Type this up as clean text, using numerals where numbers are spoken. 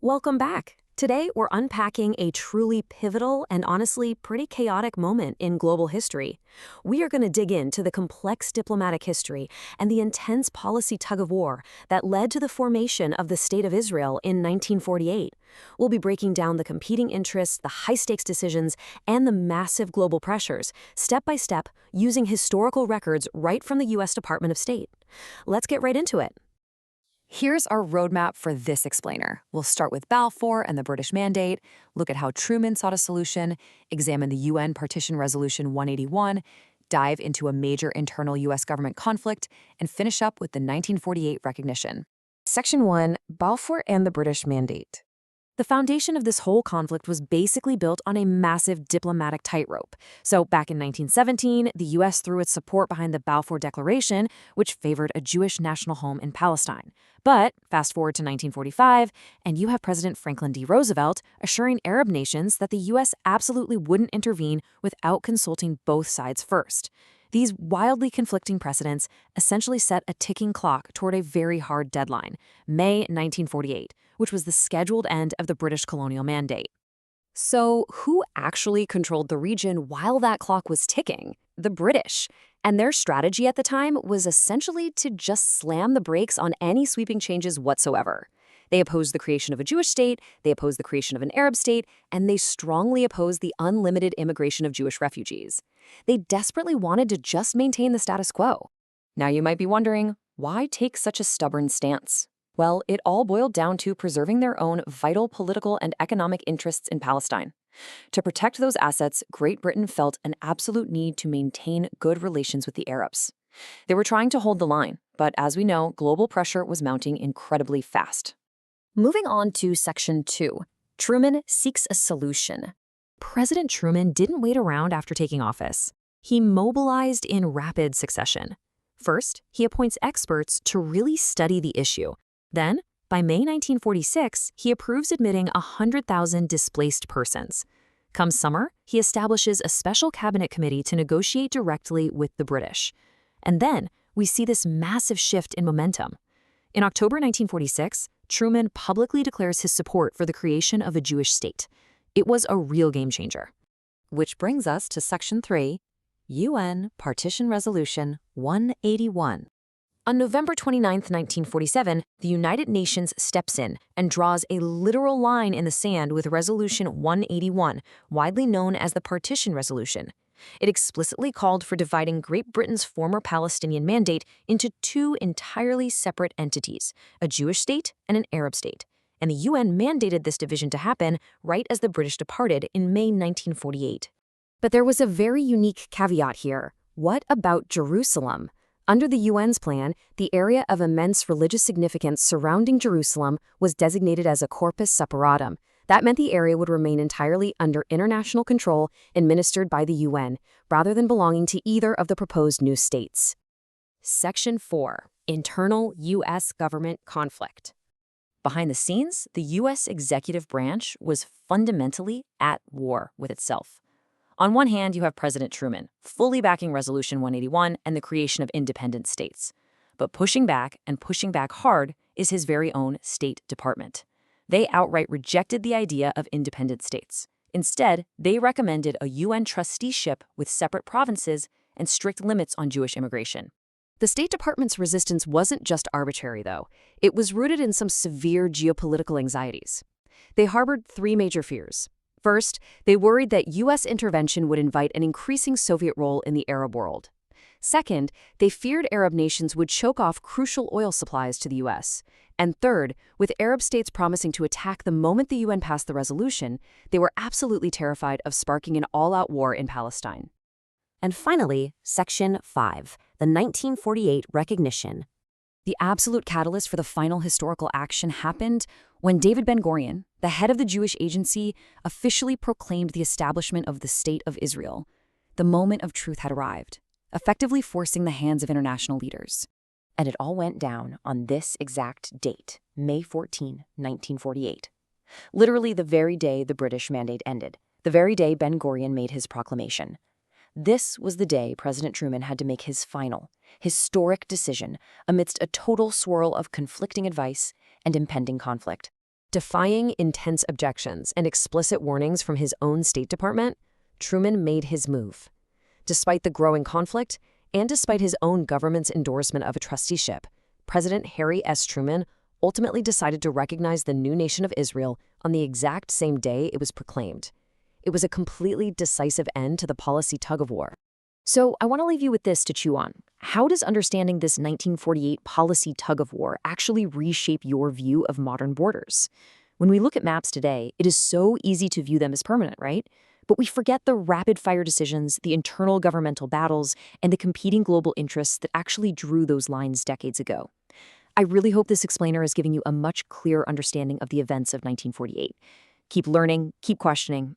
Welcome back. Today, we're unpacking a truly pivotal and honestly pretty chaotic moment in global history. We are going to dig into the complex diplomatic history and the intense policy tug-of-war that led to the formation of the State of Israel in 1948. We'll be breaking down the competing interests, the high-stakes decisions, and the massive global pressures, step by step, using historical records right from the U.S. Department of State. Let's get right into it. Here's our roadmap for this explainer. We'll start with Balfour and the British Mandate, look at how Truman sought a solution, examine the UN Partition Resolution 181, dive into a major internal U.S. government conflict, and finish up with the 1948 recognition. Section 1. Balfour and the British Mandate. The foundation of this whole conflict was basically built on a massive diplomatic tightrope. So back in 1917, the U.S. threw its support behind the Balfour Declaration, which favored a Jewish national home in Palestine. But fast forward to 1945, and you have President Franklin D. Roosevelt assuring Arab nations that the U.S. absolutely wouldn't intervene without consulting both sides first. These wildly conflicting precedents essentially set a ticking clock toward a very hard deadline, May 1948, which was the scheduled end of the British colonial mandate. So who actually controlled the region while that clock was ticking? The British. And their strategy at the time was essentially to just slam the brakes on any sweeping changes whatsoever. They opposed the creation of a Jewish state, they opposed the creation of an Arab state, and they strongly opposed the unlimited immigration of Jewish refugees. They desperately wanted to just maintain the status quo. Now you might be wondering, why take such a stubborn stance? Well, it all boiled down to preserving their own vital political and economic interests in Palestine. To protect those assets, Great Britain felt an absolute need to maintain good relations with the Arabs. They were trying to hold the line, but as we know, global pressure was mounting incredibly fast. Moving on to Section 2, Truman seeks a solution. President Truman didn't wait around after taking office. He mobilized in rapid succession. First, he appoints experts to really study the issue. Then, by May 1946, he approves admitting 100,000 displaced persons. Come summer, he establishes a special cabinet committee to negotiate directly with the British. And then, we see this massive shift in momentum. In October 1946, Truman publicly declares his support for the creation of a Jewish state. It was a real game changer. Which brings us to Section 3, UN Partition Resolution 181. On November 29, 1947, the United Nations steps in and draws a literal line in the sand with Resolution 181, widely known as the Partition Resolution. It explicitly called for dividing Great Britain's former Palestinian mandate into two entirely separate entities, a Jewish state and an Arab state. And the UN mandated this division to happen right as the British departed in May 1948. But there was a very unique caveat here. What about Jerusalem? Under the UN's plan, the area of immense religious significance surrounding Jerusalem was designated as a corpus separatum. That meant the area would remain entirely under international control administered by the UN, rather than belonging to either of the proposed new states. Section 4. Internal U.S. government conflict. Behind the scenes, the U.S. executive branch was fundamentally at war with itself. On one hand, you have President Truman, fully backing Resolution 181 and the creation of independent states. But pushing back, and pushing back hard, is his very own State Department. They outright rejected the idea of independent states. Instead, they recommended a UN trusteeship with separate provinces and strict limits on Jewish immigration. The State Department's resistance wasn't just arbitrary, though. It was rooted in some severe geopolitical anxieties. They harbored three major fears. First, they worried that U.S. intervention would invite an increasing Soviet role in the Arab world. Second, they feared Arab nations would choke off crucial oil supplies to the U.S. And third, with Arab states promising to attack the moment the UN passed the resolution, they were absolutely terrified of sparking an all-out war in Palestine. And finally, Section 5, the 1948 recognition. The absolute catalyst for the final historical action happened when David Ben-Gurion, the head of the Jewish Agency, officially proclaimed the establishment of the State of Israel. The moment of truth had arrived, effectively forcing the hands of international leaders. And it all went down on this exact date, May 14, 1948. Literally the very day the British mandate ended, the very day Ben-Gurion made his proclamation. This was the day President Truman had to make his final, historic decision amidst a total swirl of conflicting advice and impending conflict. Defying intense objections and explicit warnings from his own State Department, Truman made his move. Despite the growing conflict, and despite his own government's endorsement of a trusteeship, President Harry S. Truman ultimately decided to recognize the new nation of Israel on the exact same day it was proclaimed. It was a completely decisive end to the policy tug-of-war. So I want to leave you with this to chew on. How does understanding this 1948 policy tug-of-war actually reshape your view of modern borders? When we look at maps today, it is so easy to view them as permanent, right? But we forget the rapid-fire decisions, the internal governmental battles, and the competing global interests that actually drew those lines decades ago. I really hope this explainer is giving you a much clearer understanding of the events of 1948. Keep learning, keep questioning.